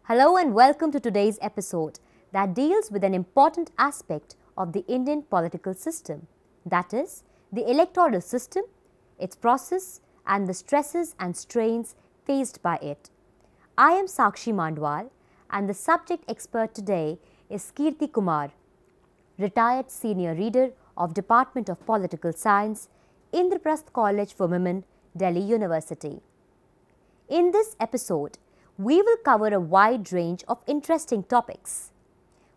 Hello and welcome to today's episode that deals with an important aspect of the Indian political system, that is, the electoral system, its process and the stresses and strains faced by it. I am Sakshi Mandwal and the subject expert today is Kirti Kumar, retired senior reader of Department of Political Science, Indraprasth College for Women, Delhi University. In this episode, we will cover a wide range of interesting topics.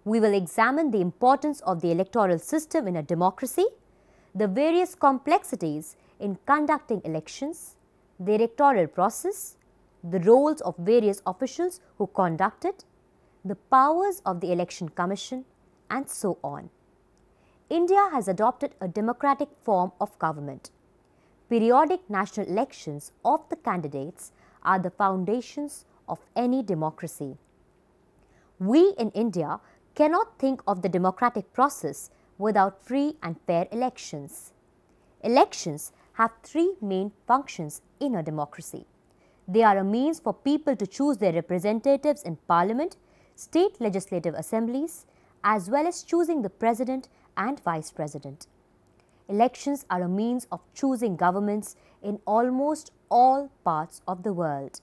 We will examine the importance of the electoral system in a democracy, the various complexities in conducting elections, the electoral process, the roles of various officials who conduct it, the powers of the Election Commission, and so on. India has adopted a democratic form of government. Periodic national elections of the candidates are the foundations of any democracy. We in India cannot think of the democratic process without free and fair elections. Elections have three main functions in a democracy. They are a means for people to choose their representatives in parliament, state legislative assemblies, as well as choosing the president and vice president. Elections are a means of choosing governments in almost all parts of the world.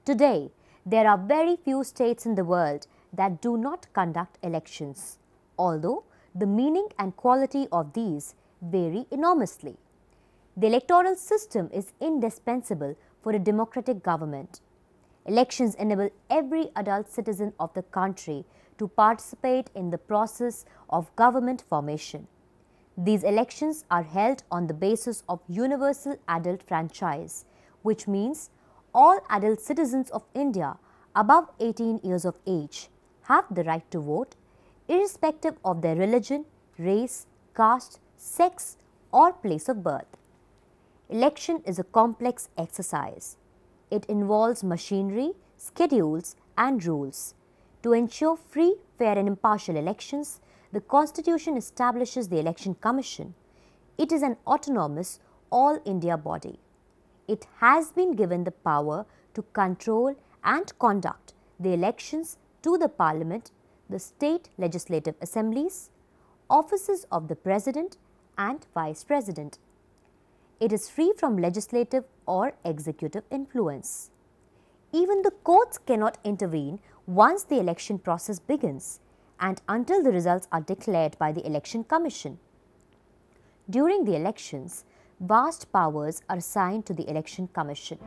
Today, there are very few states in the world that do not conduct elections, although the meaning and quality of these vary enormously. The electoral system is indispensable for a democratic government. Elections enable every adult citizen of the country to participate in the process of government formation. These elections are held on the basis of universal adult franchise, which means all adult citizens of India above 18 years of age have the right to vote, irrespective of their religion, race, caste, sex, or place of birth. Election is a complex exercise. It involves machinery, schedules, and rules. To ensure free, fair, and impartial elections, the Constitution establishes the Election Commission. It is an autonomous, all India body. It has been given the power to control and conduct the elections to the Parliament, the state legislative assemblies, offices of the President and Vice President. It is free from legislative or executive influence. Even the courts cannot intervene once the election process begins and until the results are declared by the Election Commission. During the elections, vast powers are assigned to the Election Commission.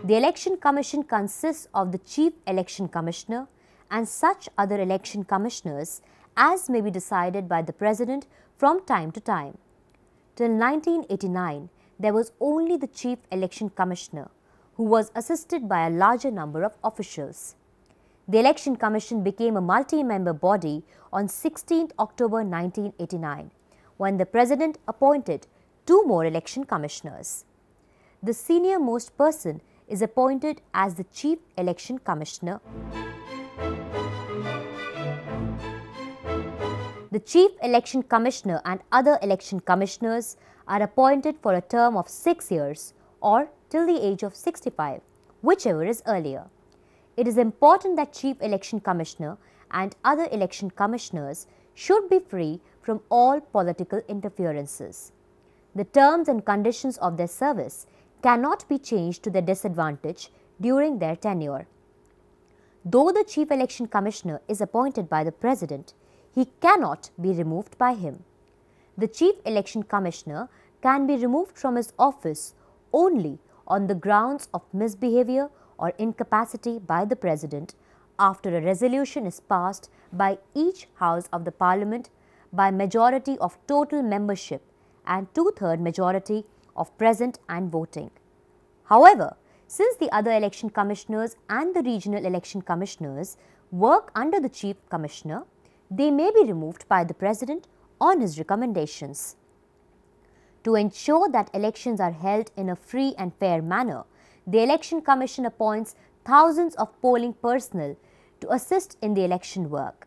The Election Commission consists of the Chief Election Commissioner and such other election commissioners as may be decided by the President from time to time. Till 1989, there was only the Chief Election Commissioner, who was assisted by a larger number of officials. The Election Commission became a multi-member body on 16 October 1989, when the President appointed two more election commissioners. The senior-most person is appointed as the Chief Election Commissioner. The Chief Election Commissioner and other election commissioners are appointed for a term of 6 years or till the age of 65, whichever is earlier. It is important that Chief Election Commissioner and other election commissioners should be free from all political interferences. The terms and conditions of their service cannot be changed to their disadvantage during their tenure. Though the Chief Election Commissioner is appointed by the President, he cannot be removed by him. The Chief Election Commissioner can be removed from his office only on the grounds of misbehavior or incapacity by the President after a resolution is passed by each House of the Parliament by majority of total membership and two-thirds majority of present and voting. However, since the other election commissioners and the regional election commissioners work under the Chief Commissioner, they may be removed by the President on his recommendations. To ensure that elections are held in a free and fair manner, the Election Commission appoints thousands of polling personnel to assist in the election work.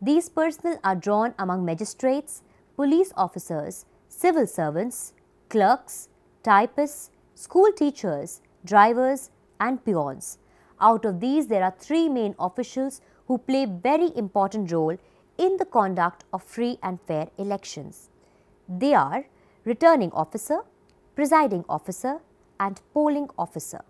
These personnel are drawn among magistrates, police officers, civil servants, clerks, typists, school teachers, drivers and peons. Out of these, there are three main officials who play very important role in the conduct of free and fair elections. They are Returning Officer, Presiding Officer and Polling Officer.